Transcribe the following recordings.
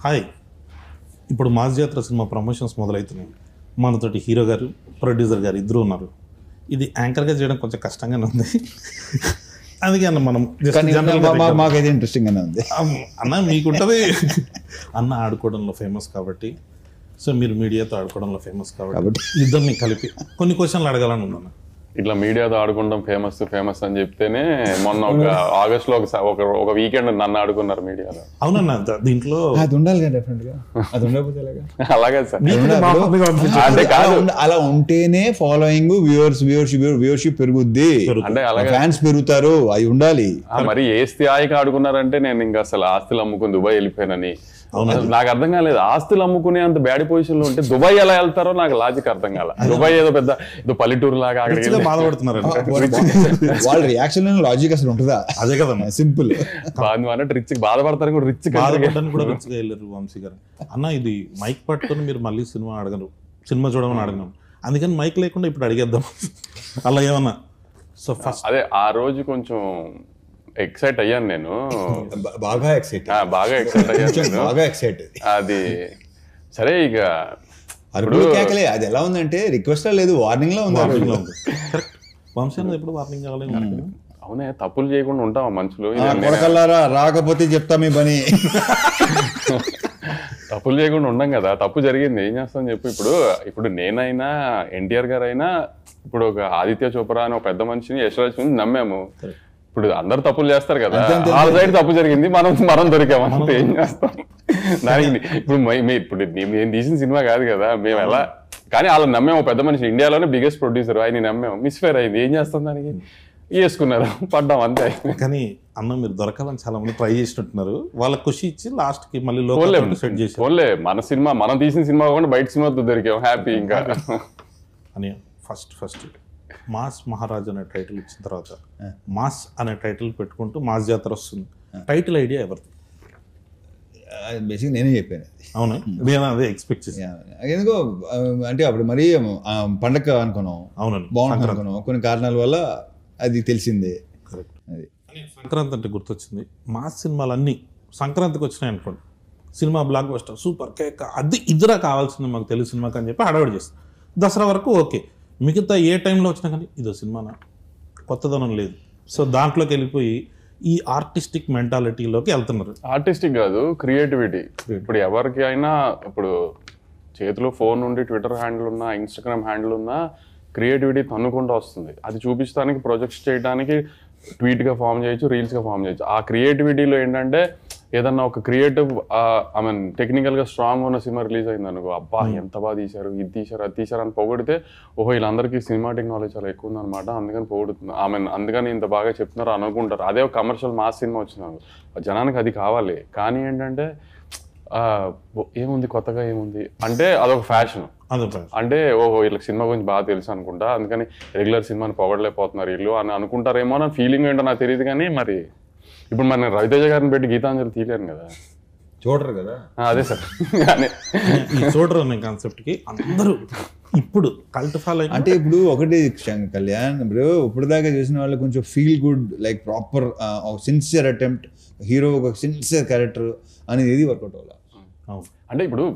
Hi, ఇప్పుడు mass జాతర cinema promotions మొదలవుతున్నాయి. మనతోటి హీరో గారు, ప్రొడ్యూసర్ గారు ఇద్దరు ఉన్నారు. ఇది యాంకర్గా చేయడం కొంచెం కష్టంగానే ఉంది. అందుకే అన్న మనం మాకైతే ఇంట్రెస్టింగ్గానే ఉంది. అన్న మీకుంటుంది అన్న ఆడుకోవడంలో ఫేమస్ కాబట్టి, సో మీరు మీడియాతో ఆడుకోవడంలో ఫేమస్ కాబట్టి ఇద్దరిని కలిపి కొన్ని క్వశ్చన్లు అడగాలని ఉందన్న. ఇట్లా మీడియాతో ఆడుకుంటాం ఫేమస్ అని చెప్తేనే మొన్న ఒక ఆగస్ట్ లో ఒక వీకెండ్ నన్ను ఆడుకున్నారు మీడియాలో. అవునన్నా, దీంట్లో అది ఉండాలి కదా, డెఫినెట్ గా అది ఉండకపోతే అలాగే సార్. అంటే అలా ఉంటేనే ఫాలోయింగ్, వ్యూవర్షిప్ పెరుగుద్ది, అంటే అలాగే ఫ్యాన్స్ పెరుగుతారు, అవి ఉండాలి. మరి ఏ స్థాయికి ఆడుకున్నారంటే నేను ఇంకా అసలు ఆస్తులు అమ్ముకుని దుబాయ్ వెళ్ళిపోయానని. నాకు అర్థం కాలేదు, ఆస్తులు అమ్ముకునే అంత బ్యాడ్ పొజిషన్ లో ఉంటే దుబాయ్ ఎలా వెళ్తారో నాకు లాజిక్ అర్థం కాల. దుబాయ్ ఏదో పెద్ద పల్లెటూరు లాగా బాధపడుతున్నారు. వాళ్ళ రియాక్షన్ లాజిక్ అసలు ఉంటుందా? అదే కదా సింపుల్. రిచ్ బాధపడతారు కూడా, రిచ్ కూడా రిచ్గా వెళ్ళారు వంశీ గారు. అన్న ఇది మైక్ పట్టుకొని మీరు మళ్ళీ సినిమా అడగరు, సినిమా చూడమని అడగను, అందుకని మైక్ లేకుండా ఇప్పుడు అడిగేద్దాం అలా ఏమన్నా. సో ఫస్ట్ అదే ఆ రోజు కొంచెం ఎక్సైట్ అయ్యాను నేను, బాగా ఎక్సైట్ అయ్యాను. అది సరే, ఇక అది ఎలా ఉందంటే రిక్వెస్ట్ లేదు, వార్నింగ్ లో ఉంది. వంశీ ఎప్పుడు వార్నింగ్ కావాలి? అవునే, తప్పులు చేయకుండా ఉంటావా మనుషులు? రాకపోతే చెప్తా మీ పని. తప్పులు చేయకుండా ఉండం కదా, తప్పు జరిగింది ఏం చేస్తాం చెప్పు. ఇప్పుడు నేనైనా ఎన్టీఆర్ గారు అయినా, ఇప్పుడు ఒక ఆదిత్య చోప్రా అని ఒక పెద్ద మనిషిని, యశ్వరాజ్ నమ్మాము. ఇప్పుడు అందరు తప్పులు చేస్తారు కదా, వాళ్ళ సైడ్ తప్పు జరిగింది, మనం దొరికామంటే ఏం చేస్తాం దానికి. ఇప్పుడు నేను తీసిన సినిమా కాదు కదా, మేము ఎలా కానీ వాళ్ళని నమ్మాము. పెద్ద మనిషి, ఇండియాలోనే బిగ్గెస్ట్ ప్రొడ్యూసర్, ఆయన నమ్మాము. మిస్ఫేర్ అయింది, ఏం చేస్తాం దానికి, వేసుకున్నారు, పడ్డాం అంతే. కానీ అన్న మీరు దొరకాలని చాలా మంది ట్రై చేసినట్టున్నారు, వాళ్ళకి ఖుషి ఇచ్చి లాస్ట్ కి మళ్ళీ సెట్ చేసి పోలే. మన సినిమా, మనం తీసిన సినిమా కాకుండా బయట సినిమాతో దొరికాం, హ్యాపీ. ఇంకా అని ఫస్ట్ మాస్ మహారాజ్ అనే టైటిల్ ఇచ్చిన తర్వాత మాస్ అనే టైటిల్ పెట్టుకుంటూ మాస్ జాతర వస్తుంది. టైటిల్ ఐడియా ఎవరిది? బేసిక్ నేనే చెప్పాను. అవును, నేను అదే ఎక్స్పెక్ట్ చేశాను. ఎందుకో అంటే అప్పుడు మరీ పండగ అనుకున్నాం, అవునండి బాగుంటుంది అనుకున్నాం, కొన్ని కారణాల వల్ల అది తెలిసిందే. అది సంక్రాంతి అంటే గుర్తొచ్చింది. మాస్ సినిమాలన్నీ సంక్రాంతికి వచ్చినాయి అనుకోండి, cinema block buster, super cake, అది ఇద్దరా కావాల్సింది మాకు తెలుగు సినిమాకి అని చెప్పి హడావిడి చేస్తాం. దసరా వరకు ఓకే, మిగతా ఏ టైంలో వచ్చినా కానీ ఇదో సినిమానా, కొత్తదనం లేదు. సో దాంట్లోకి వెళ్ళిపోయి ఈ ఆర్టిస్టిక్ మెంటాలిటీలోకి వెళ్తున్నారు. ఆర్టిస్టిక్ కాదు, క్రియేటివిటీ. ఇప్పుడు ఎవరికి అయినా ఇప్పుడు చేతిలో ఫోన్ ఉండి ట్విట్టర్ హ్యాండిల్ ఉన్నా, ఇన్స్టాగ్రామ్ హ్యాండిల్ ఉన్నా, క్రియేటివిటీ తన్నుకుంటూ వస్తుంది. అది చూపించడానికి, ప్రొజెక్ట్స్ చేయడానికి ట్వీట్గా ఫామ్ చేయొచ్చు, రీల్స్గా ఫామ్ చేయొచ్చు. ఆ క్రియేటివిటీలో ఏంటంటే ఏదన్నా ఒక క్రియేటివ్ టెక్నికల్గా స్ట్రాంగ్ ఉన్న సినిమా రిలీజ్ అయింది అనుకో, అబ్బా ఎంత బాగా తీశారు, ఇది తీశారు, అది తీశారు అని పొగిడితే, ఓహో వీళ్ళందరికీ సినిమాటిక్ నాలెడ్జ్ చాలా ఎక్కువ ఉందన్నమాట, అందుకని పొగుడుతుంది, అందుకని ఇంత బాగా చెప్తున్నారు అనుకుంటారు. అదే ఒక కమర్షియల్ మాస్ సినిమా వచ్చినాను, జనానికి అది కావాలి. కానీ ఏంటంటే ఏముంది కొత్తగా, ఏముంది అంటే అదొక ఫ్యాషన్. అంటే ఓహో వీళ్ళకి సినిమా గురించి బాగా తెలుసు అనుకుంటా, అందుకని రెగ్యులర్ సినిమాని పొగడలేకపోతున్నారు వీళ్ళు అని అనుకుంటారేమో అని ఫీలింగ్ ఏంటో నాకు తెలియదు. కానీ మరి ఇప్పుడు మన రవితేజ గారిని పెట్టి గీతాంజలి తీయలేరు కదా, చూడరు కదా. అదే సార్, చూడరు అనే కాన్సెప్ట్కి అందరూ ఇప్పుడు కల్ట్ ఫాలో. అంటే ఇప్పుడు ఒకటి కళ్యాణ్, ఇప్పుడు దాకా చూసిన వాళ్ళు కొంచెం feel good, like proper sincere attempt, hero ఒక సిన్సియర్ క్యారెక్టర్ అనేది ఏది వర్కౌట్ అవ్వాలి. అంటే ఇప్పుడు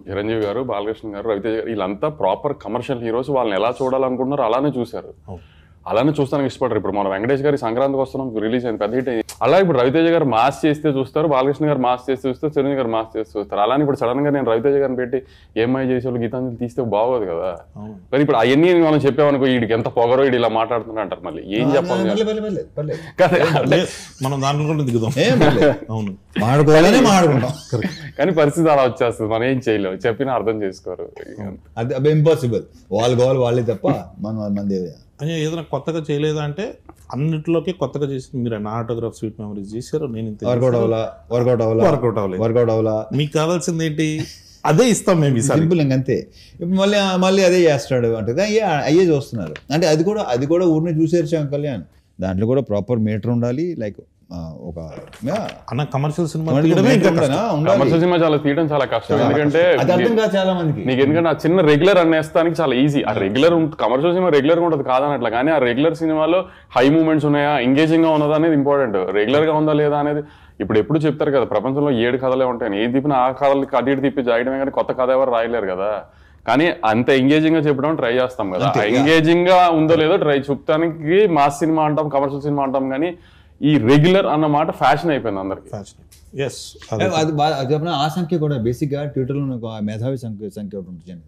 చిరంజీవి గారు, బాలకృష్ణ గారు, రవితేజ గారు వీళ్ళంతా ప్రాపర్ కమర్షియల్ హీరోస్. వాళ్ళని ఎలా చూడాలనుకుంటున్నారో అలానే చూశారు, అలానే చూస్తానికి ఇష్టపడరు. ఇప్పుడు మన వెంకటేష్ గారి సంక్రాంతికి వస్తున్నాం రిలీజ్ అయింది, పెద్ద హిట్ అయింది. అలా ఇప్పుడు రవితేజ గారు మాస్ చేస్తే చూస్తారు, బాలకృష్ణ గారు మాస్ చేస్తే చూస్తారు, చిరంజీవి గారు మాస్ చేస్తే చూస్తారు. అలానే ఇప్పుడు సడన్ గా నేను రవితేజ గారిని పెట్టి ఏమై చేసేవాళ్ళు గీతాంజలి తీస్తే బాగోదు కదా. మరి ఇప్పుడు అవన్నీ మనం చెప్పామనుకో, వీడికి ఎంత పొగరో, వీడు ఇలా మాట్లాడుతున్నా అంటారు, మళ్ళీ ఏం చెప్పాలి మనం దాంట్లో కూడా దిగుదాం. అవును, కానీ పరిస్థితి అలా వచ్చేస్తుంది, మనం ఏం చేయలేము, చెప్పినా అర్థం చేసుకోరు. అది ఇంపాసిబుల్, వాళ్ళు కావాలి వాళ్ళే తప్ప మన అని ఏదైనా కొత్తగా చేయలేదా అంటే అన్నింటిలోకి కొత్తగా చేసి మీరు నా ఆటోగ్రాఫ్ స్వీట్ మెమరీస్ చేశారు, నేను వర్కౌట్ అవ్వలా. మీకు కావాల్సింది ఏంటి, అదే ఇస్తాం మేము, సింపుల్ అంతే. ఇప్పుడు మళ్ళీ అదే చేస్తాడు అంటే అయ్యే చూస్తున్నారు. అంటే అది కూడా ఊరిని చూసేసాం కళ్యాణ్, దాంట్లో కూడా ప్రాపర్ మీటర్ ఉండాలి. లైక్ ఒక కమర్షియల్ సినిమా చాలా తీయడం చాలా కష్టం, ఎందుకంటే చాలా మందికి నీకు ఎందుకంటే ఆ చిన్న రెగ్యులర్ అనేస్తానికి చాలా ఈజీ. ఆ రెగ్యులర్ కమర్షియల్ సినిమా రెగ్యులర్ గా ఉంటుంది కాదనట్లా, కానీ ఆ రెగ్యులర్ సినిమాలో హై మూమెంట్స్ ఉన్నాయా, ఎంగేజింగ్ గా ఉన్నదా అనేది ఇంపార్టెంట్. రెగ్యులర్ గా ఉందా లేదా అనేది ఇప్పుడు ఎప్పుడు చెప్తారు కదా ప్రపంచంలో 7 కథలే ఉంటాయని, ఏ తిప్పిన ఆ కథలు అటు ఇటు తిప్పి చేయడమే కానీ కొత్త కథ ఎవరు రాయలేరు కదా. కానీ అంత ఎంగేజింగ్ గా చెప్పడం ట్రై చేస్తాం కదా, ఎంగేజింగ్ గా ఉందో లేదో ట్రై చూపడానికి మాస్ సినిమా అంటాం, కమర్షియల్ సినిమా అంటాం, కానీ ఈ రెగ్యులర్ అన్న మాట ఫ్యాషన్ అయిపోయింది అందరికి. అది చెప్పిన ఆ సంఖ్య కూడా బేసిక్ గా ట్విట్టర్ లో మేధావి సంఖ్య ఒకటి ఉంటుంది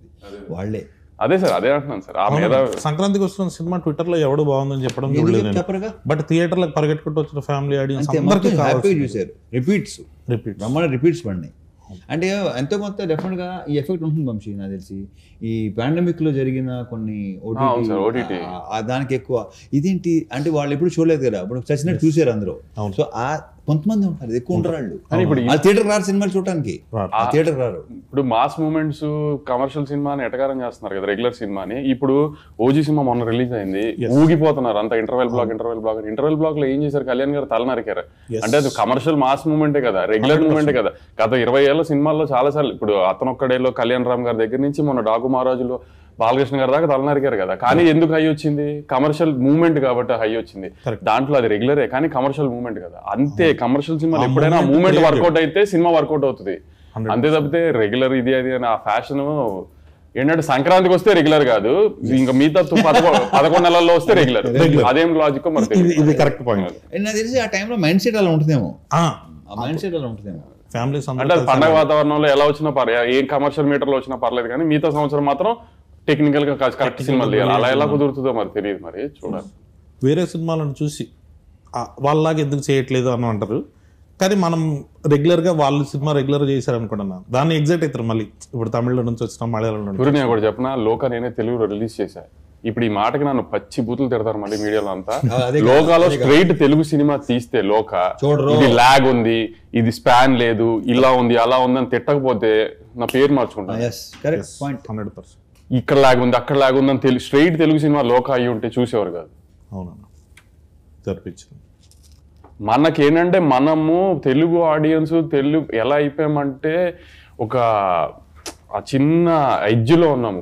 వాళ్ళే. అదే సార్, అదే అంటున్నాను సార్. ఆ మీద సంక్రాంతికి వస్తున్న సినిమా ట్విట్టర్ లో ఎవడు బాగుందని చెప్పడం చూడలేదు, బట్ థియేటర్లకు పరిగెట్టుకుంటూ వచ్చిన ఫ్యామిలీ ఆడియన్స్ అందరికీ చూసారు. రిపీట్స్ బ్రహ్మాండ రిపీట్స్ పడినాయి. అంటే ఎంతో కొంత డెఫినెట్ గా ఈ ఎఫెక్ట్ ఉంటుంది వంశీ. నాకు తెలిసి ఈ పాండమిక్ లో జరిగిన కొన్ని ఓటీటీ దానికి ఎక్కువ ఇదేంటి అంటే వాళ్ళు ఎప్పుడు చూడలేదు కదా, అప్పుడు చచ్చినట్టు చూసారు అందరూ. సో ఆ కొంతమంది ఉంటారు, ఎక్కువ ఉంటారు వాళ్ళు. ఇప్పుడు థియేటర్ రారు సినిమాలు చూడటానికి, థియేటర్ రారు. ఇప్పుడు మాస్ మూమెంట్స్ కమర్షియల్ సినిమాని ఎటకారం చేస్తున్నారు కదా రెగ్యులర్ సినిమాని. ఇప్పుడు ఓజీ సినిమా మొన్న రిలీజ్ అయింది, ఊగిపోతున్నారు అంత ఇంటర్వెల్ బ్లాక్ లో ఏం చేశారు, కళ్యాణ్ గారు తల నరికారు. అంటే అది కమర్షియల్ మాస్ మూమెంటే కదా, రెగ్యులర్ మూమెంటే కదా. గత 20 ఏళ్ల సినిమాల్లో చాలా సార్లు, ఇప్పుడు అతనొక్కడేలో కళ్యాణ్ రామ్ గారి దగ్గర నుంచి మొన్న డాకు మహారాజులో బాలకృష్ణ గారి దాకా తలనరికారు కదా. కానీ ఎందుకు హై వచ్చింది, కమర్షియల్ మూవ్మెంట్ కాబట్టి హై వచ్చింది. దాంట్లో అది రెగ్యులరే కానీ కమర్షియల్ మూవ్మెంట్ కదా. అంతే, కమర్షియల్ సినిమాలు ఎప్పుడైనా మూవ్మెంట్ వర్కౌట్ అయితే సినిమా వర్కౌట్ అవుతుంది, అంతే తప్పితే రెగ్యులర్ ఇది అది అని ఆ ఫ్యాషన్ ఏంటంటే సంక్రాంతికి వస్తే రెగ్యులర్ కాదు, ఇంకా మిగతా 11 నెలల్లో వస్తే రెగ్యులర్. అదేం లాజిక్ మరి ఇది కరెక్ట్ పాయింట్. నాకు తెలిసి ఆ టైంలో మైండ్ సెట్ అలా ఉంటుందేమో, మైండ్ సెట్ అలా ఉంటుందేమో. ఫ్యామిలీస్ అంటే పండగ వాతావరణంలో ఎలా వచ్చినా పర్లేదు, ఏం కమర్షియల్ మీటర్లో వచ్చినా పర్లేదు, కానీ మిగతా సంవత్సరం మాత్రం టెక్నికల్ గా కరెక్ట్ సినిమాలు తీయాలి. అలా ఎలా కుదురుతుందో మరి తెలియదు, మరి చూడాలి. వేరే సినిమాలను చూసి వాళ్ళలాగా ఎందుకు చేయట్లేదు అని అంటారు, కానీ మనం రెగ్యులర్గా వాళ్ళు సినిమా రెగ్యులర్ చేశారు అనుకుంటున్నా దాన్ని ఎగ్జైట్ అవుతారు. మళ్ళీ ఇప్పుడు తమిళ నుంచి వచ్చిన మలయాళం నుంచి నేను కూడా చెప్పిన లోకా నేనే తెలుగులో రిలీజ్ చేశా. ఇప్పుడు ఈ మాటకి నన్ను పచ్చి బూతులు తిడతారు మళ్ళీ మీడియాలో అంతా. లోకాలో స్ట్రైట్ తెలుగు సినిమా తీస్తే లోక ఇది లాగ్ ఉంది, ఇది స్పాన్ లేదు, ఇలా ఉంది అలా ఉంది అని తిట్టకపోతే నా పేరు మార్చుకుంటాను. 100% ఇక్కడ లాగ్ ఉంది అక్కడ లాగ్ ఉంది అని స్ట్రైట్ తెలుగు సినిమా లోక అయ్యి ఉంటే చూసేవారు కాదు. అవునన్నా జరిపించింది. మనకేంటంటే మనము తెలుగు ఆడియన్స్ తెలుగు ఎలా అయిపోయామంటే ఒక ఆ చిన్న ఎడ్జ్లో ఉన్నాము,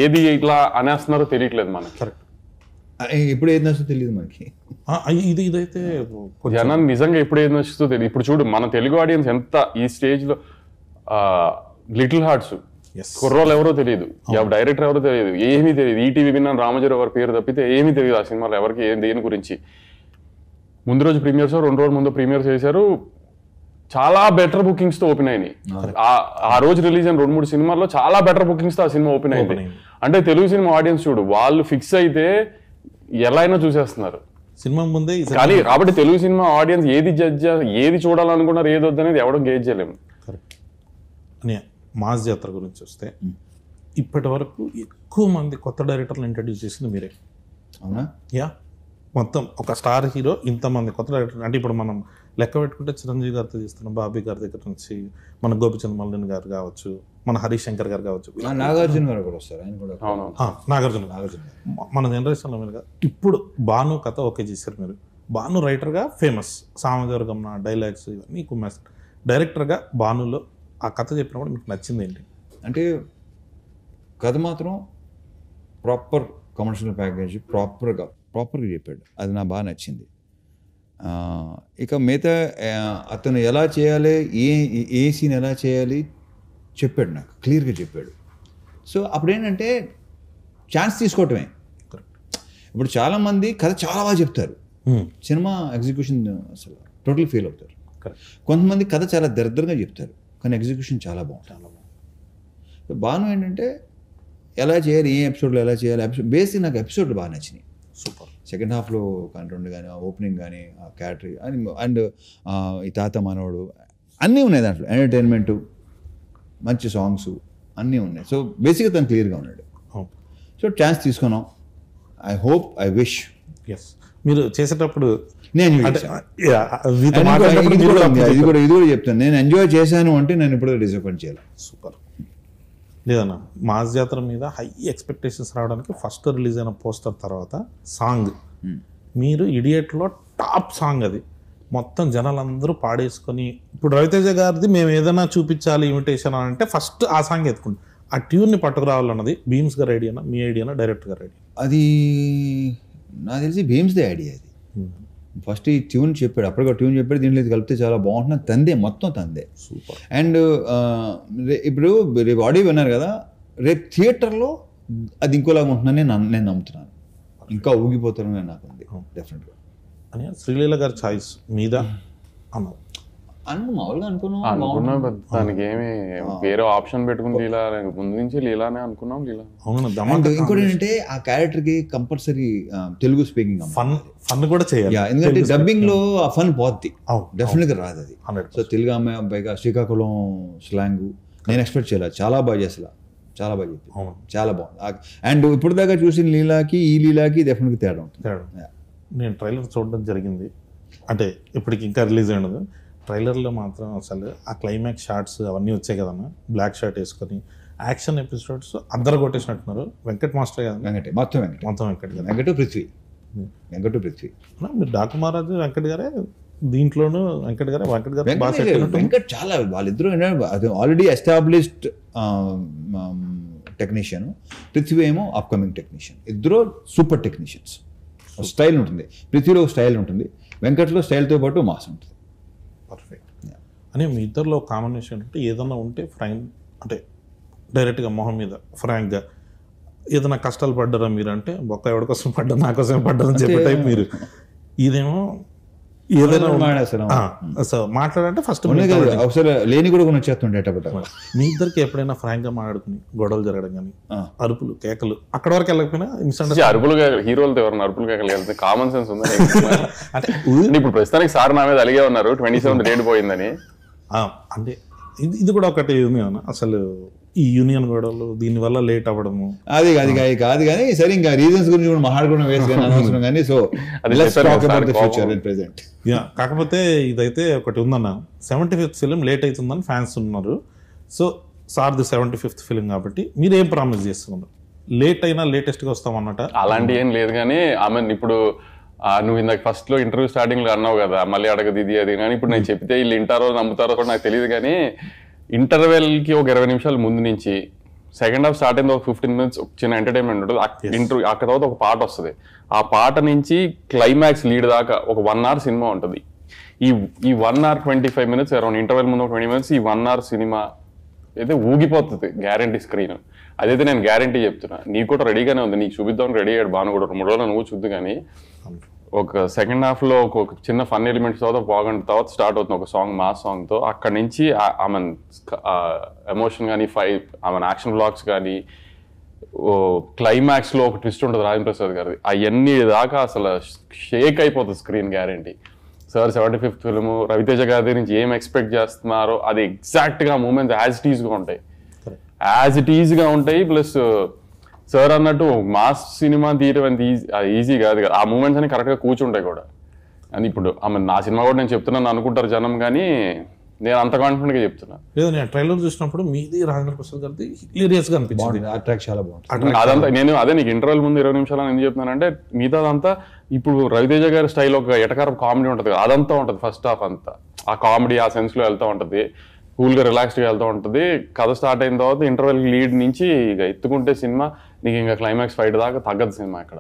ఏది ఇట్లా అనేస్తున్నారో తెలియట్లేదు మనకి. ఇప్పుడు ఏది నచ్చుతో తెలియదు మనకి. ఇదైతే జనాన్ని నిజంగా ఎప్పుడు ఏది నచ్చుతో తెలియదు. ఇప్పుడు చూడు మన తెలుగు ఆడియన్స్ ఎంత ఈ స్టేజ్ లో లిటిల్ హార్ట్స్ కుర్రోలు ఎవరో తెలియదు, డైరెక్టర్ ఎవరో తెలియదు, ఏమీ తెలియదు. ఈటీవీ విన్నాను రామజీరావు ఎవరి పేరు తప్పితే ఏమీ తెలియదు ఆ సినిమాలో ఎవరికి దేని గురించి. ముందు రోజు ప్రీమియర్స్ 2 రోజుల ముందు ప్రీమియర్ చేశారు, చాలా బెటర్ బుకింగ్స్ తో ఓపెన్ అయినాయి. ఆ రోజు రిలీజ్ అయిన 2-3 సినిమాల్లో చాలా బెటర్ బుకింగ్స్ తో ఆ సినిమా ఓపెన్ అయింది. అంటే తెలుగు సినిమా ఆడియన్స్ చూడు వాళ్ళు ఫిక్స్ అయితే ఎలా అయినా చూసేస్తున్నారు సినిమా ముందే. కానీ కాబట్టి తెలుగు సినిమా ఆడియన్స్ ఏది చూడాలనుకున్నారు ఏది వద్దనేది ఎవడో గేజ్ చేయలేము. మాస్ జాతర గురించి వస్తే ఇప్పటి వరకు ఎక్కువ మంది కొత్త డైరెక్టర్లు ఇంట్రడ్యూస్ చేసింది మీరే. అవునా? యా, మొత్తం ఒక స్టార్ హీరో ఇంతమంది కొత్త డైరెక్టర్. అంటే ఇప్పుడు మనం లెక్క పెట్టుకుంటే చిరంజీవి గారితో చేస్తున్నాం, బాబీ గారి దగ్గర నుంచి మన గోపిచంద్ మల్లిన్ గారు కావచ్చు, మన హరీష్ శంకర్ గారు కావచ్చు, నాగార్జున గారు కూడా వస్తారు, ఆయన కూడా నాగార్జున మన జనరేషన్లో మీరుగా. ఇప్పుడు భాను కథ ఓకే చేశారు మీరు. భాను రైటర్గా ఫేమస్, సామజవర్గం డైలాగ్స్ ఇవన్నీ కుమ్మేస్తారు. డైరెక్టర్గా భానులో ఆ కథ చెప్పినప్పుడు మీకు నచ్చింది ఏంటి? అంటే కథ మాత్రం ప్రాపర్ కమర్షియల్ ప్యాకేజ్ ప్రాపర్గా చెప్పాడు, అది నాకు బాగా నచ్చింది. ఇక మిగతా అతను ఎలా చేయాలి, ఏ సీన్ ఎలా చేయాలి చెప్పాడు, నాకు క్లియర్గా చెప్పాడు. సో అప్పుడు ఏంటంటే ఛాన్స్ తీసుకోవటమే. ఇప్పుడు చాలామంది కథ చాలా బాగా చెప్తారు, సినిమా ఎగ్జిక్యూషన్ అసలు టోటల్ ఫెయిల్ అవుతారు. కొంతమంది కథ చాలా దరిద్రంగా చెప్తారు కానీ ఎగ్జిక్యూషన్ చాలా బాగుంటుంది. బాను ఏంటంటే ఎలా చేయాలి, ఏ ఎపిసోడ్లో ఎలా చేయాలి, బేసిక్ నాకు ఎపిసోడ్లు బాగా నచ్చినాయి. సూపర్. సెకండ్ హాఫ్లో కంటెంట్ కానీ ఓపెనింగ్ కానీ క్యాటరీ అండ్ ఈ తాత మనోడు అన్నీ ఉన్నాయి దాంట్లో, ఎంటర్టైన్మెంటు మంచి సాంగ్స్ అన్నీ ఉన్నాయి. సో బేసిక్గా తను క్లియర్గా ఉన్నాడు. సో ఛాన్స్ తీసుకున్నాం. I hope, I wish. Yes, మీరు చేసేటప్పుడు నేను ఇది కూడా చెప్తాను, నేను ఎంజాయ్ చేశాను అంటే నేను ఇప్పుడు డిసప్పాయింట్ చేయాలి. సూపర్. లేదన్నా, మాస్ జాతర మీద హై ఎక్స్పెక్టేషన్స్ రావడానికి ఫస్ట్ రిలీజ్ అయిన పోస్టర్ తర్వాత సాంగ్, మీరు ఇడియట్లో టాప్ సాంగ్ అది, మొత్తం జనాలందరూ పాడేసుకొని, ఇప్పుడు రవితేజ గారిది మేము ఏదైనా చూపించాలి ఇమిటేషన్ అని అంటే ఫస్ట్ ఆ సాంగ్ ఎత్తుకుంటాం. ఆ ట్యూన్ని పట్టుకురావాలన్నది భీమ్స్ గారి ఐడియానా, మీ ఐడియానా, డైరెక్టర్ గారి ఐడియా? అది నాకు తెలిసి భీమ్స్దే ఐడియా. అది ఫస్ట్ ఈ ట్యూన్ చెప్పాడు, అప్పటికే ట్యూన్ చెప్పాడు, దీంట్లో ఇది కలిపితే చాలా బాగుంటుంది, తందే మొత్తం తందే. సూపర్. అండ్ ఇప్పుడు రేపు ఆడియో విన్నారు కదా, రేపు థియేటర్లో అది ఇంకోలాగా ఉంటుందని నేను నమ్ముతున్నాను. ఇంకా ఊగిపోతారని నాకు ఉంది డెఫినెట్గా. అని శ్రీలీల గారి ఛాయిస్ మీద అన్నారు మామూలుగా అనుకున్నాం, దానికి ఏమి వేరే ఆప్షన్ పెట్టుకుని లీలా ముందు నుంచి లీలానే అనుకున్నాం. లీలా అవును. ఇంకోటి ఏంటంటే ఆ క్యారెక్టర్కి కంపల్సరీ తెలుగు స్పీకింగ్ ఫన్ కూడా చేయాలి. ఎందుకంటే డబ్బింగ్ లో ఆ ఫన్ పోద్ది, డెఫినెట్గా రాదు అది. సో తెలుగు ఆమె పైగా శ్రీకాకుళం స్లాంగ్ నేను ఎక్స్పెక్ట్ చేయలేదు, చాలా బాగా చేసలా, చాలా బాగా చెప్పి, చాలా బాగుంది. అండ్ ఇప్పుడు దాకా చూసిన లీలాకి ఈ లీలాకి డెఫినెట్గా తేడా ఉంటుంది. నేను ట్రైలర్ చూడడం జరిగింది, అంటే ఇప్పటికి ఇంకా రిలీజ్ అయినది. ట్రైలర్లో మాత్రం అసలు ఆ క్లైమాక్స్ షార్ట్స్ అవన్నీ వచ్చాయి కదన్నా, బ్లాక్ షర్ట్ వేసుకొని యాక్షన్ ఎపిసోడ్స్ అందరు కొట్టేసినట్టున్నారు. వెంకట్ మాస్టర్ కదా, మొత్తం వెంకట్ గారు, వెంకట పృథ్వీ. మీరు డాకు మహారాజు వెంకట్ గారే, దీంట్లోనూ వెంకట్ గారు వెంకట్ చాలా, వాళ్ళిద్దరూ ఆల్రెడీ ఎస్టాబ్లిష్డ్ టెక్నీషియన్, పృథ్వీ ఏమో అప్కమింగ్ టెక్నీషియన్. ఇద్దరు సూపర్ టెక్నీషియన్స్. స్టైల్ ఉంటుంది, పృథ్వీలో స్టైల్ ఉంటుంది, వెంకట్లో స్టైల్తో పాటు మాస్ ఉంటుంది. పర్ఫెక్ట్. అని మీ ఇద్దరిలో కాంబినేషన్ అంటే ఏదన్నా ఉంటే ఫ్రాంక్, అంటే డైరెక్ట్గా మొహం మీద ఫ్రాంక్గా ఏదైనా కష్టాలు పడ్డారా మీరు అంటే, బొక్క ఎవరి కోసం పడ్డారు, నా కోసం పడ్డారని చెప్పే టైప్ మీరు. ఇదేమో ఏదైనా మాట్లాడంటే ఫస్ట్ అవసరం లేని కూడా వచ్చేస్తుండే. మీ ఇద్దరికి ఎప్పుడైనా ఫ్రాంక్ గా మాట్లాడుకుని గొడవలు జరగడం కానీ, అరుపులు కేకలు అక్కడ వరకు వెళ్ళకపోయినా ఇన్స్టెంట్ అరుపులు హీరోలతో ఎవరైనా అరుపులు కేకలు వెళ్తే కామన్ సెన్స్ ఉందా? అంటే ఇప్పుడు ప్రస్తుతానికి సార్ నా మీద అలిగే ఉన్నారు 27 రేట్ పోయిందని. అంటే ఇది కూడా ఒకటి ఉంది అన్న, అసలు ఈ యూనియన్ గొడవలు దీనివల్ల లేట్ అవ్వడము అది కాదు కానీ సరే, ఇంకా రీజన్స్ గురించి కూడా మాట్లాడుకోవడం వేస్ట్ కానీ. సో కాకపోతే ఇదైతే ఒకటి ఉందన్న, 75th ఫిలిం లేట్ అవుతుందని ఫ్యాన్స్ ఉన్నారు. సో సార్ది 75th ఫిలిం కాబట్టి మీరు ఏం ప్రామిస్ చేస్తున్నారు? లేట్ అయినా లేటెస్ట్గా వస్తామన్నట అలాంటి ఏం లేదు. కానీ ఆమె ఇప్పుడు నువ్వు ఇందాక ఫస్ట్ లో ఇంటర్వ్యూ స్టార్టింగ్ లో అన్నావు కదా, మళ్ళీ అడగదు ఇది అది, కానీ ఇప్పుడు నేను చెప్తే వీళ్ళు వింటారో నమ్ముతారో కూడా నాకు తెలియదు. కానీ ఇంటర్వెల్కి ఒక 20 నిమిషాల ముందు నుంచి సెకండ్ హాఫ్ స్టార్ట్ అయింది, ఒక 15 minutes చిన్న ఎంటర్టైన్మెంట్ ఉంటుంది. ఇంటర్వ్యూ ఆ తర్వాత ఒక పాట వస్తుంది, ఆ పాట నుంచి క్లైమాక్స్ లీడ్ దాకా ఒక 1 hour సినిమా ఉంటుంది. ఈ 1 hour 25 minutes అరౌండ్ ఇంటర్వెల్ ముందు 20 minutes, ఈ 1 hour సినిమా అయితే ఊగిపోతుంది గ్యారంటీ స్క్రీన్. అదైతే నేను గ్యారంటీ చెప్తున్నా. నీకు కూడా రెడీగానే ఉంది, నీకు చూపిద్దాం రెడీ అయ్యాడు బాను కూడా, 3 రోజులు నువ్వు చూద్దు. కానీ ఒక సెకండ్ హాఫ్ లో ఒక చిన్న ఫన్ ఎలిమెంట్స్ తర్వాత బాగుంటుంది, తర్వాత స్టార్ట్ అవుతుంది ఒక సాంగ్, మాస్ సాంగ్ తో. అక్కడి నుంచి ఆమె ఎమోషన్ కానీ ఆమె యాక్షన్ బ్లాక్స్ కానీ, క్లైమాక్స్ లో ఒక ట్విస్ట్ ఉంటుంది రాజేంద్ర ప్రసాద్ గారి, అవన్నీ దాకా అసలు షేక్ అయిపోతుంది screen guarantee. Sir 75th film, Ravi Teja గారి నుంచి ఏం ఎక్స్పెక్ట్ చేస్తున్నారో అది ఎగ్జాక్ట్ గా మూమెంట్స్ యాజ్ ఇట్ ఈజ్ గా ఉంటాయి, ప్లస్ సార్ అన్నట్టు మాస్ సినిమా తీయడం అంత ఈజీ కాదు కదా, ఆ మూమెంట్స్ అని కరెక్ట్గా కూర్చుంటాయి కూడా. అని ఇప్పుడు నా సినిమా కూడా నేను చెప్తున్నాను అనుకుంటారు జనం, కానీ నేను అంత కాన్ఫిడెంట్గా చెప్తున్నా. లేదు, నేను ట్రైలర్ చూసినప్పుడు మీది రాజేంద్ర ప్రసాద్ గారిది హిలేరియస్గా అనిపించింది, చాలా బాగుంది. అదంతా నేను అదే నీకు ఇంటర్వెల్ ముందు 20 నిమిషాలు ఎందుకు చెప్తున్నానంటే, మిగతా అదంతా ఇప్పుడు రవితేజ గారి స్టైల్ ఒక ఎటకారం కామెడీ ఉంటుంది కదా, అదంతా ఉంటుంది. ఫస్ట్ హాఫ్ అంతా ఆ కామెడీ ఆ సెన్స్లో వెళ్తూ ఉంటుంది, కూల్గా రిలాక్స్డ్గా వెళ్తూ ఉంటుంది. కథ స్టార్ట్ అయిన తర్వాత ఇంటర్వెల్ లీడ్ నుంచి ఇక ఎత్తుకుంటే సినిమా నీకు ఇంకా క్లైమాక్స్ ఫైట్ దాకా తగ్గదు సినిమా. ఇక్కడ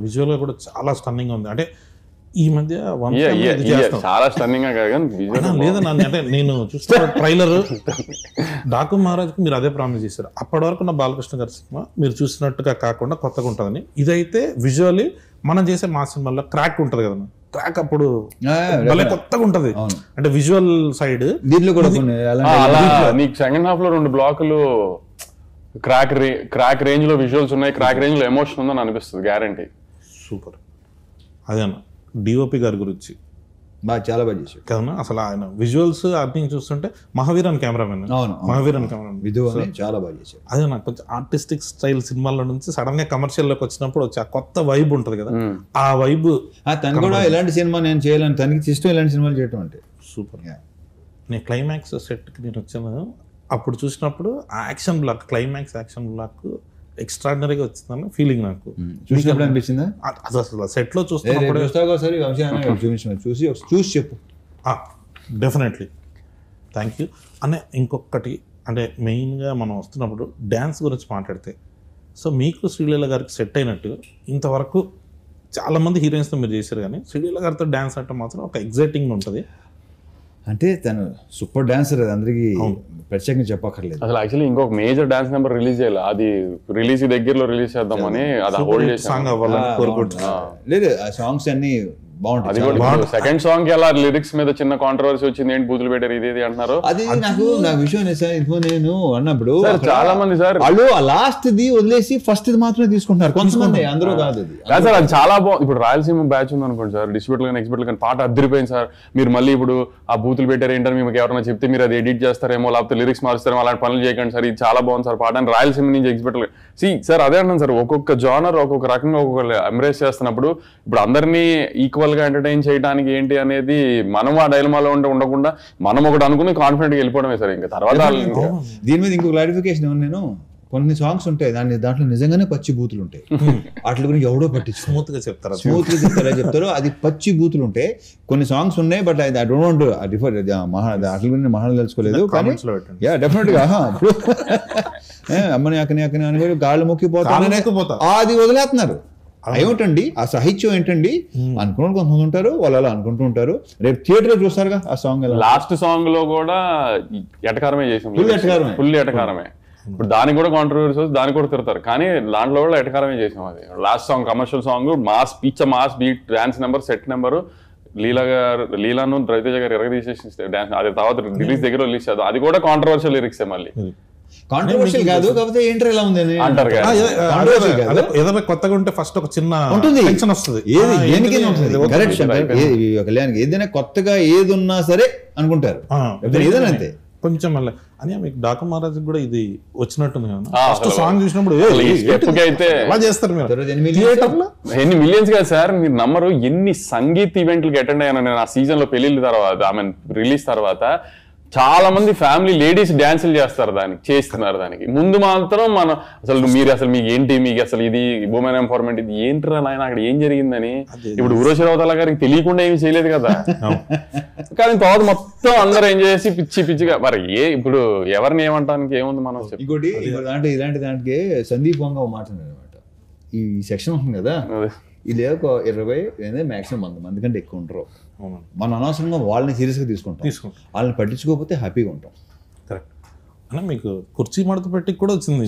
విజువల్గా కూడా చాలా స్టన్నింగ్ ఉంది. అంటే ఈ మధ్య చాలా స్టన్నింగ్ గా లేదన్నా, అంటే నేను చూస్తున్న ట్రైలర్ డాకు మహారాజ్కి మీరు అదే ప్రామిస్ చేశారు. అప్పటి వరకు ఉన్న బాలకృష్ణ గారి సినిమా మీరు చూసినట్టుగా కాకుండా కొత్తగా ఉంటుందని. ఇదైతే విజువల్లీ మనం చేసే మా సినిమాలో క్రాక్ ఉంటుంది కదన్నా, క్రాక్ అప్పుడు భలే కొత్తగా ఉంటది. అంటే విజువల్ సైడ్ దీంట్లో కూడా నీకు సెకండ్ హాఫ్ లో 2 బ్లాకులు క్రాక్ రేంజ్ లో విజువల్స్ ఉన్నాయి, క్రాక్ రేంజ్ లో ఎమోషన్ ఉందని అనిపిస్తుంది గ్యారంటీ. సూపర్. అదేనా డిఓపి గారి గురించి చాలా బాగా చేశాడు కదన్నా. అసలు ఆయన విజువల్స్ అన్ని చూస్తుంటే మహావీరన్ కెమెరామెన్, మహావీరన్ కెమెరామెన్ చాలా బాగా చేశాడు. అదే నాకు కొంచెం ఆర్టిస్టిక్ స్టైల్ సినిమాల నుంచి సడన్ గా కమర్షియల్ లోకి వచ్చినప్పుడు వచ్చి ఆ కొత్త వైబ్ ఉంటుంది కదా, ఆ వైబ్. తను కూడా ఎలాంటి సినిమా నేను చేయాలని, తనకి ఇష్టం ఇలాంటి సినిమాలు చేయటం అంటే. సూపర్. నేను క్లైమాక్స్ సెట్కి నేను వచ్చాను, అప్పుడు చూసినప్పుడు ఆ action block, climax action block ఎక్స్ట్రాడినరీగా వచ్చిందని ఫీలింగ్ నాకు. చూసినప్పుడు అనిపించిందా? అది అసలు సెట్ లో చూసి చెప్పు. డెఫినెట్లీ. థ్యాంక్ యూ అనే. ఇంకొకటి అంటే మెయిన్గా మనం వస్తున్నప్పుడు డ్యాన్స్ గురించి మాట్లాడితే, సో మీకు శ్రీలీల గారికి సెట్ అయినట్టు ఇంతవరకు చాలా మంది హీరోయిన్స్తో మీరు చేశారు, కానీ శ్రీలీల గారితో డ్యాన్స్ అంటే మాత్రం ఒక ఎగ్జైటింగ్ ఉంటుంది. అంటే తను సూపర్ డాన్సర్, అది అందరికీ ప్రత్యేకంగా చెప్పక్కర్లేదు. అసలు యాక్చువల్లీ ఇంకొక మేజర్ డాన్స్ నెంబర్ రిలీజ్ చేయాలి, అది రిలీజ్ దగ్గరలో రిలీజ్ చేద్దామని అది హోల్డ్ చేసాం. సాంగ్ అవ్వాలని కోరుకుంటున్నా. లేదు ఆ సాంగ్స్ అన్ని అది బాగుంటాయి. కూడా సెకండ్ సాంగ్ కి ఎలా లిరిక్స్ మీద చిన్న కాంట్రవర్సీ వచ్చింది, ఏంటి బూతులు పెట్టారు ఇది అంటున్నారు. అది నా విషయం సార్, ఇంకో నేను అన్నప్పుడు చాలా మంది సార్ వాళ్ళు ఆ లాస్ట్ ది వదిలేసి ఫస్ట్ ఇది మాత్రమే తీసుకుంటున్నారు కొంతమంది, అందరూ కాదు. అది సార్ అది చాలా బాగుంది. ఇప్పుడు రాయలసీమ బ్యాచ్ ఉంది అనుకోండి సార్, డిస్ట్రిబ్యూటర్ కానీ ఎక్స్పర్ట్ కానీ పాట అద్దరిపోయింది సార్, మీరు మళ్ళీ ఇప్పుడు ఆ బూతులు పెట్టారు ఏంటని మీకు ఎవరైనా చెప్తే మీరు అది ఎడిట్ చేస్తారేమో, లేకపోతే లిరిక్స్ మారుస్తారేమో, అలాంటి పనులు చేయకండి సార్, ఇది చాలా బాగుంది సార్ పాట అని రాయలసీమ నుంచి ఎక్స్పర్ట్ సార్ అదే అంటాను సార్. ఒక్కొక్క జానర్ ఒక్కొక్క రకంగా ఒక్కొక్క ఎంబ్రేస్ చేస్తున్నప్పుడు ఇప్పుడు అందరినీ ఈక్వల్ గా ఎంటర్టైన్ చేయడానికి ఏంటి అనేది మనం ఆ డైలమాలో ఉండకుండా మనం ఒకటి అనుకుని కాన్ఫిడెంట్ గా వెళ్ళిపోవడమే సార్. ఇంకా తర్వాత దీని మీద ఇంకో క్లారిఫికేషన్ ఏమన్నా, నేను కొన్ని సాంగ్స్ ఉంటాయి దాంట్లో నిజంగానే పచ్చి బూతులు ఉంటాయి, వాటి గురించి ఎవడో పట్టించు స్మూత్ గా చెప్తారు, చెప్తారో అది పచ్చి బూతులు ఉంటాయి. కొన్ని సాంగ్స్ ఉన్నాయి, బట్ ఐ డోంట్ రిఫర్ వాటి గురించి మహాన్ తెలుసుకోలేదు. కానీ యా డెఫినెట్ గా అమ్మని అక్కని అక్కని అని గాళ్ళు మొక్కిపోతానే అది వదిలేస్తున్నారు. ఏమిటండి ఆ సాహిత్యం ఏంటండి అనుకున్న కొంతమంది ఉంటారు, వాళ్ళు అలా అనుకుంటూ ఉంటారు. రేపు థియేటర్ లో చూస్తారుగా ఆ సాంగ్, లాస్ట్ సాంగ్ లో కూడా ఎటకారమే చేసాం, ఫుల్ ఎటకారమే. ఇప్పుడు దానికి కూడా కాంట్రవర్సీ దానికి కూడా తిడతారు, కానీ దాంట్లో కూడా ఎటకారమే చేసాం. అది last song commercial song, mass mass beat, dance number, set number, లీలాను రవితేజ గారు ఎరగదీసేసి డాన్స్, అది తర్వాత రిలీజ్ దగ్గర రిలీజ్ చేద్దాం, అది కూడా కాంట్రవర్షియల్ లిరిక్స్ మళ్ళీ. కాంట్రవర్షియల్ కాదు, కాకపోతే ఏంటో ఎలా ఉంది అంటారు. ఏదైనా కొత్తగా ఉంటే ఫస్ట్ ఒక చిన్న ఉంటుంది, టెన్షన్ వస్తుంది. కళ్యాణ్కి ఏదైనా కొత్తగా ఏది ఉన్నా సరే అనుకుంటారు, ఏదైనా అంతే. కొంచెం మళ్ళీ అని మీకు డాకు మహారాజ్ కూడా ఇది వచ్చినట్టుంది కదా, ఫస్ట్ సాంగ్ చూసినప్పుడు అయితే ఎలా చేస్తారు మీరు ఎన్ని మిలియన్స్ కదా సార్, మీరు నమ్మరు ఎన్ని సంగీత్ ఈవెంట్లకి అటెండ్ అయ్యాను నేను ఆ సీజన్ లో, పెళ్లిళ్ళ తర్వాత ఐ మీన్ రిలీజ్ తర్వాత. చాలా మంది ఫ్యామిలీ లేడీస్ డాన్సులు చేస్తారు, చేస్తున్నారు. దానికి ముందు మాత్రం మనం మీరు అసలు మీకు ఏంటి, మీకు అసలు ఇది ఉమెన్ ఎంపవర్మెంట్, ఇది ఏంటిరా నాయన అక్కడ ఏం జరిగిందని. ఇప్పుడు ఉరోషిరావుతల గారికి తెలియకుండా ఏమి చేయలేదు కదా, కానీ తర్వాత మొత్తం అందరూ ఎంజాయ్ చేసి పిచ్చిగా. మరి ఇప్పుడు ఎవరిని ఏమంటానికి ఏముంది మనం. ఇంకోటి ఇలాంటి దానికి సందీప్ వంగ మాట్లాడారు అనమాట, ఈ సెక్షన్ ఉంటుంది కదా, ఇది ఒక 20 మాక్సిమం 100 మంది కంటే ఎక్కువ ఉంటారు. మనం అనవసరంగా వాళ్ళని సీరియస్గా తీసుకుంటాం, వాళ్ళని పట్టించుకోకపోతే హ్యాపీగా ఉంటాం. కరెక్ట్ అన్న, మీకు కుర్చీ మడత పెట్టి కూడా వచ్చింది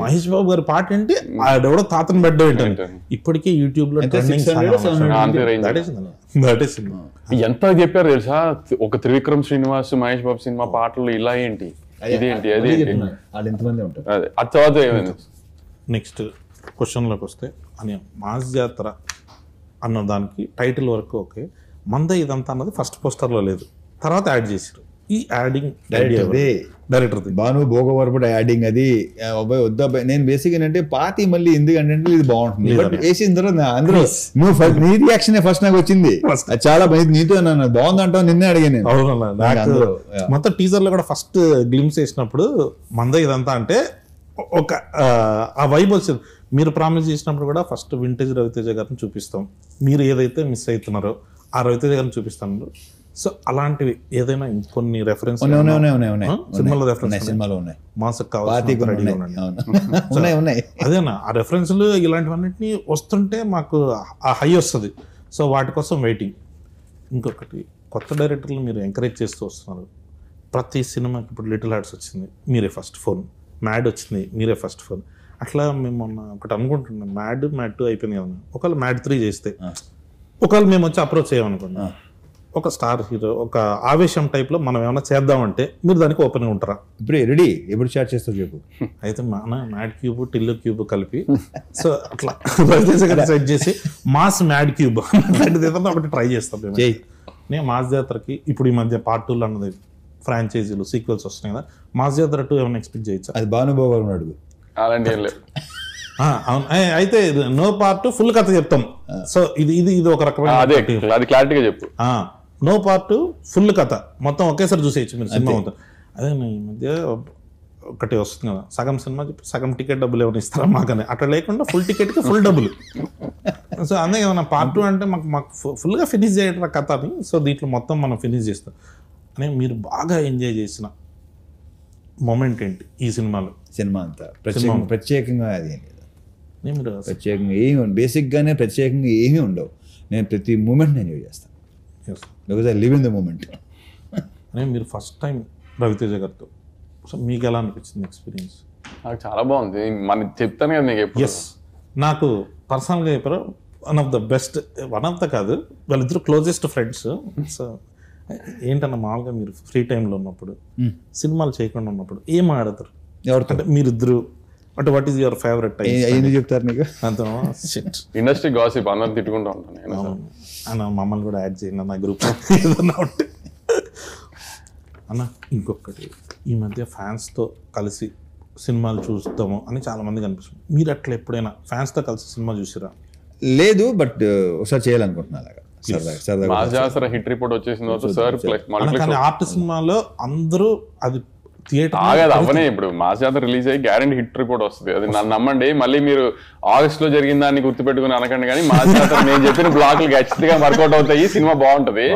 మహేష్ బాబు గారి పాట ఏంటి, ఆడెవడో తాతను బెడ్ ఏంటంటే ఇప్పటికే యూట్యూబ్ లో ఎంత చెప్పారు తెలుసా. ఒక త్రివిక్రమ్ శ్రీనివాస్ మహేష్ బాబు సినిమా పాటలు ఇలా ఏంటి, ఇదేంటి, అదేంటి, వాళ్ళు ఎంతమంది ఉంటారు. అది తర్వాత ఏమైంది. నెక్స్ట్ క్వశ్చన్లోకి వస్తే అని మాస్ జాతర అన్న దానికి టైటిల్ వరకు ఓకే, మంద ఇదంతా అన్నది ఫస్ట్ పోస్టర్లో లేదు, తర్వాత యాడ్ చేశారు. ఈ యాడింగ్ డైరెక్టర్ భాను భోగవరపుడు యాడింగ్ అది అబ్బాయి వద్దాబాయి. నేను బేసిక్ ఏంటంటే పాతి మళ్ళీ ఎందుకంటే ఇది బాగుంటుంది, బట్ వేసిన తర్వాత అందరూ నువ్వు నీ రియాక్షన్ ఫస్ట్ నాకు వచ్చింది, అది చాలా నీతో నన్ను బాగుంది అంటావు, నిన్నే అడిగాను నేను. అవునన్నా, మొత్తం టీజర్ లో కూడా ఫస్ట్ గ్లిమ్స్ వేసినప్పుడు మంద ఇదంతా అంటే ఒక ఆ వైబ్ వచ్చింది. మీరు ప్రామిస్ చేసినప్పుడు కూడా ఫస్ట్ వింటేజ్ రవితేజ గారిని చూపిస్తాం, మీరు ఏదైతే మిస్ అవుతున్నారో ఆ రవితేజ గారిని చూపిస్తాను. సో అలాంటివి ఏదైనా ఇంకొన్ని రెఫరెన్స్ సినిమాలో ఉన్నాయి, మాసకు కావాలి అదేనా ఆ రెఫరెన్స్లు ఇలాంటివన్నిటిని వస్తుంటే మాకు ఆ హై వస్తుంది. సో వాటి కోసం వెయిటింగ్. ఇంకొకటి కొత్త డైరెక్టర్లు మీరు ఎంకరేజ్ చేస్తూ వస్తున్నారు. ప్రతి సినిమాకి ఇప్పుడు లిటిల్ హార్ట్స్ వచ్చింది, మీరే ఫస్ట్ ఫోన్, మ్యాడ్ వచ్చింది, మీరే ఫస్ట్ ఫోన్. అట్లా మేము మొన్న ఒకటి అనుకుంటున్నాం, మ్యాడ్ 2 అయిపోయింది కదా, ఒకవేళ మ్యాడ్ 3 చేస్తే ఒకవేళ మేము వచ్చి అప్రోచ్ చేయమనుకున్నాం, ఒక స్టార్ హీరో ఒక ఆవేశం టైప్లో మనం ఏమైనా చేద్దామంటే మీరు దానికి ఓపెన్గా ఉంటారా? ఇప్పుడు రెడీ, ఎప్పుడు స్టార్ట్ చేస్తావు చెప్పు. అయితే మన మ్యాడ్ క్యూబ్ టిల్లు క్యూబ్ కలిపి సో అట్లా సెట్ చేసి మాస్ మ్యాడ్ క్యూబ్ అలాంటిది ఏదన్నా ఒకటి ట్రై చేస్తాం. నేను మాస్ జాతరకి ఇప్పుడు ఈ మధ్య పార్ట్ 2 అన్నది ఫ్రాంచైజీలు సీక్వెల్స్ వస్తున్నాయి కదా, మాస్ జాతర 2 ఏమైనా ఎక్స్పెక్ట్ చేయొచ్చా? అది భానుభావు అడుగు. అలాంటి ఏం లేదు. అవును, అయితే నో పార్ట్ ఫుల్ కథ చెప్తాం. సో ఇది ఒక రకమైన క్లారిటీగా చెప్పు. నో పార్ట్ ఫుల్ కథ మొత్తం ఒకేసారి చూసేయచ్చు మీరు సినిమా మొత్తం. అదే ఈ మధ్య ఒకటి వస్తుంది కదా, సగం సినిమా చెప్పి సగం టికెట్ డబ్బులు ఏమైనా ఇస్తారా మాకని, అట్లా లేకుండా ఫుల్ టికెట్కి ఫుల్ డబ్బులు. సో అందుకే ఏమన్నా పార్ట్ 2 అంటే మాకు ఫుల్గా ఫినిష్ చేయడం కథ అని. సో దీంట్లో మొత్తం మనం ఫినిష్ చేస్తాం అని. మీరు బాగా ఎంజాయ్ చేసిన మొమెంట్ ఏంటి ఈ సినిమాలో? సినిమా అంతా ప్రత్యేకంగా అది ఏం లేదు, మీరు ప్రత్యేకంగా ఏమి బేసిక్గానే ప్రత్యేకంగా ఏమీ ఉండవు. నేను ప్రతి మూమెంట్ ఎంజాయ్ చేస్తాను yes. Because I live in the moment. అనే మీరు ఫస్ట్ టైం రవితేజ గారితో సో మీకు ఎలా అనిపించింది ఎక్స్పీరియన్స్? నాకు చాలా బాగుంది. మన చెప్తాను కదా మీకు ఎప్పుడు. ఎస్, నాకు పర్సనల్గా చెప్పారు వన్ ఆఫ్ ద కాదు, వాళ్ళిద్దరు క్లోజెస్ట్ ఫ్రెండ్స్. సో ఏంటన్నా మామూలుగా మీరు ఫ్రీ టైంలో ఉన్నప్పుడు సినిమాలు చేయకుండా ఉన్నప్పుడు ఏం ఆడతారు? ఎవరితో అంటే మీరిద్దరు అంటే what is your favourite time? ఎందుకు చెప్తారు నీకు? అంత షిట్ ఇండస్ట్రీ గాసిప్ అందరం తిట్టుకుంటా ఉంటాను నేను. అన్న మమ్మల్ని కూడా యాడ్ చేయండి అన్న గ్రూప్ ఏదన్నా ఉంటే. అన్న ఇంకొకటి, ఈ మధ్య ఫ్యాన్స్తో కలిసి సినిమాలు చూస్తాము అని చాలా మంది కనిపిస్తుంది. మీరు అట్లా ఎప్పుడైనా ఫ్యాన్స్తో కలిసి సినిమా చూసిరా? లేదు, బట్ ఒకసారి చేయాలనుకుంటున్నా అలాగా సరదాగా మాస్ జాతర హిట్ రిపోర్ట్ వచ్చేసిన తర్వాత సార్ కానీ ఆర్ట్ సినిమాలో అందరూ అది థియేటర్ ఆగదు అవనే. ఇప్పుడు మాస్ జాతర రిలీజ్ అయ్యి గ్యారెంటీ హిట్ రిపోర్ట్ వస్తుంది. అది నన్ను నమ్మండి. మళ్ళీ మీరు ఆగస్ట్ లో జరిగిన దాన్ని గుర్తుపెట్టుకుని అనకండి, కానీ మాస్ జాతర నేను చెప్పిన బ్లాక్లు ఖచ్చితంగా వర్కౌట్ అవుతాయి, సినిమా బాగుంటది.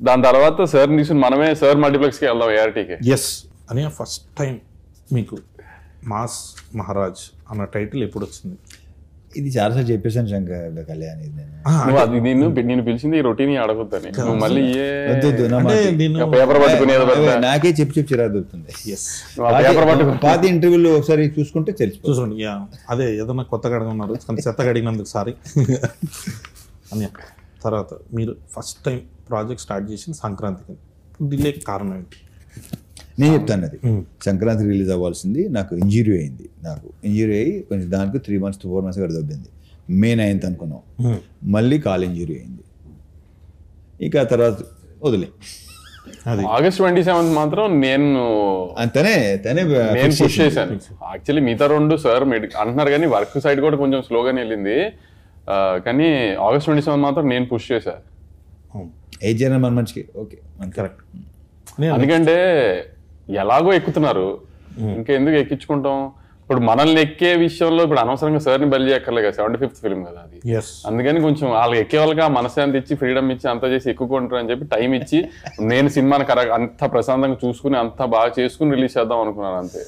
దాని తర్వాత సార్ తీసుకుని మనమే సార్ మల్టీప్లెక్స్కి వెళ్దాం ఏఆర్టీకి. ఎస్ అని ఫస్ట్ టైం మీకు మాస్ మహారాజ్ అన్న టైటిల్ ఎప్పుడు వచ్చింది? ఇది చాలాసార్లు చెప్పేసాను శంకర్ కళ్యాణ్. ఇది నేను నువ్వు అది నేను పిలిచింది ఈ రొటీన్ అడగొద్దని. నువ్వు మళ్ళీ పేపర్ నాకే చెప్పి చిరాకు దొరుకుతుంది. ఎస్ పేపర్ పట్టుకుని పాత ఇంటర్వ్యూలో ఒకసారి చూసుకుంటే తెలిసిపోతుంది. చూసుకోండి. యా అదే ఏదన్నా కొత్తగా అడగన్నారు కానీ చెత్తగా అడిగినందుకు సారీ అని. తర్వాత మీరు ఫస్ట్ టైం ప్రాజెక్ట్ స్టార్ట్ చేసిన సంక్రాంతికి డిలే కారణం ఏంటి? నేను చెప్తాను. అది సంక్రాంతి రిలీజ్ అవ్వాల్సింది, నాకు ఇంజురీ అయింది. నాకు ఇంజురీ అయ్యి కొంచెం దానికి 3 months to 4 months అక్కడ దొబ్బింది. మే 9th అనుకున్నాం, మళ్ళీ కాల్ ఇంజురీ అయింది. ఇక తర్వాత వదిలే. అది ఆగస్ట్ 27th మాత్రం నేను తనే పుష్ చేశాను. యాక్చువల్లీ మిగతా 2 సార్ అంటున్నారు కానీ వర్క్ సైడ్ కూడా కొంచెం స్లోగానే వెళ్ళింది. కానీ ఆగస్ట్ 27 మాత్రం నేను పుష్ చేశాను. ఏజ్ చేయడం మన మంచికి ఓకే కరెక్ట్. ఎందుకంటే ఎలాగో ఎక్కుతున్నారు, ఇంకా ఎందుకు ఎక్కించుకుంటాం? ఇప్పుడు మనల్ని ఎక్కే విషయంలో ఇప్పుడు అనవసరంగా సార్ని బలి చేయక్కర్లేదు కదా, 75th ఫిల్మ్ కదా అది. అందుకని కొంచెం వాళ్ళకి ఎక్కే వాళ్ళకి మనశ్శాంతి ఇచ్చి ఫ్రీడమ్ ఇచ్చి అంతా చేసి ఎక్కుకుంటారు అని చెప్పి టైం ఇచ్చి నేను సినిమాని అంత ప్రశాంతంగా చూసుకుని అంత బాగా చేసుకుని రిలీజ్ చేద్దాం అనుకున్నాను అంతే.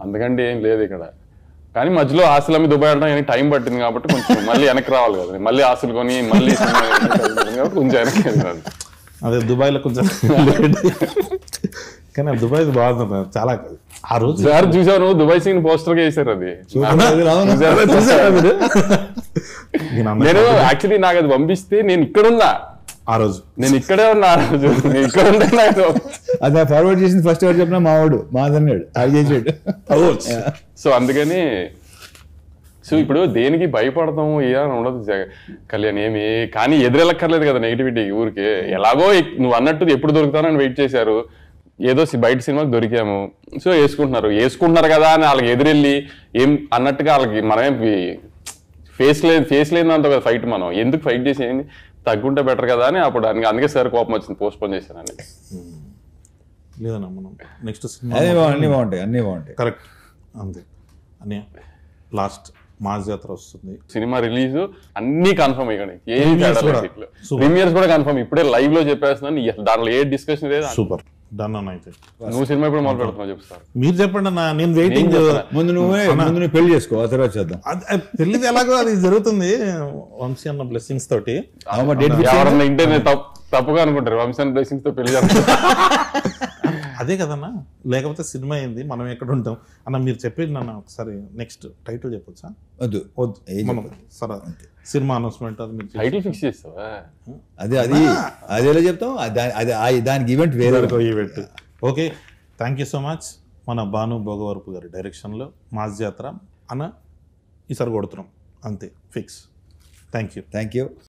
అందుకంటే ఏం లేదు ఇక్కడ. కానీ మధ్యలో ఆశలు అమ్మి దుబాయ్ వెళ్ళడం టైం పట్టింది కాబట్టి కొంచెం మళ్ళీ వెనక్కి రావాలి కదా, మళ్ళీ ఆశలు కొని మళ్ళీ కొంచెం వెనక్కి వెళ్ళాలి. అదే దుబాయ్లో కొంచెం కానీ దుబాయ్ బాగుంది చాలా. ఆ రోజు సార్ చూసాను దుబాయ్ సీన్ పోస్టర్ గా వేసారు. అది నేను యాక్చువల్లీ నాకు అది పంపిస్తే నేను ఇక్కడున్నా ఆ రోజు, నేను ఇక్కడే ఉన్నా ఆ రోజు, నేను ఇక్కడ ఉంటే అది ఫార్వర్డ్ చేసింది ఫస్ట్ ఎవరు చెప్పినా మావాడు మాదన్నాడు అది చేసాడు. సో అందుకని సో ఇప్పుడు దేనికి భయపడతాము ఏదని ఉండదు కళ్యాణ్ ఏమి. కానీ ఎదురెళ్ళక్కర్లేదు కదా నెగిటివిటీ ఊరికి. ఎలాగో నువ్వు అన్నట్టు ఎప్పుడు దొరుకుతానని వెయిట్ చేశారు, ఏదో బయట సినిమాకి దొరికాము, సో వేసుకుంటున్నారు కదా అని వాళ్ళకి ఎదురెళ్ళి ఏం అన్నట్టుగా వాళ్ళకి మనమే ఫేస్ లేదంత కదా ఫైట్. మనం ఎందుకు ఫైట్ చేసేది, తగ్గుంటే బెటర్ కదా అని అప్పుడు అందుకే సార్ కోపం వచ్చింది, పోస్ట్ పోన్ చేశానని. లేదన్నా మనం నెక్స్ట్ సినిమా అన్నీ బాగుంటాయి కరెక్ట్ అంతే అని. లాస్ట్ మాస్ జాతర వస్తుంది, సినిమా రిలీజ్ అన్ని కన్ఫర్మ్. ఇక్కడ ఏం ప్రీమియర్స్ కూడా కన్ఫర్మ్. ఇప్పుడే లైవ్ లో చెప్పేస్తున్నాను, దాంట్లో ఏ డిస్కషన్ లేదు. సూపర్ డన్ అన్న. అయితే నువ్వు సినిమా ఇప్పుడు మొదలు పెడుతున్నావు చెప్తాను. మీరు చెప్పండి అన్న, నేను వెయిటింగ్. ముందు నువ్వు పెళ్లి చేసుకో, ఆ తర్వాత చేద్దాం. పెళ్లిది ఎలాగో అది జరుగుతుంది వంశీ అన్న బ్లెస్సింగ్స్ తోటి. ఎవరన్నా ఇంటర్నెట్ తప్పుగా అనుకుంటారు వంశీ అన్న బ్లెస్సింగ్స్ తో పెళ్లి అదే కదన్నా, లేకపోతే సినిమా అయింది మనం ఎక్కడ ఉంటాం అన్న. మీరు చెప్పేది నన్ను ఒకసారి నెక్స్ట్ టైటిల్ చెప్పొచ్చా? వద్దు మనం సరే సినిమా అనౌన్స్మెంట్ అది మీరు టైటిల్ ఫిక్స్ చేస్తావా? అదేలా చెప్తాం, దానికి ఈవెంట్ వేరే event. Okay, thank you so much. మన భాను భోగవరపు గారి డైరెక్షన్లో మాస్ జాతర అన్న ఈసారి కొడుతున్నాం అంతే ఫిక్స్. Thank you.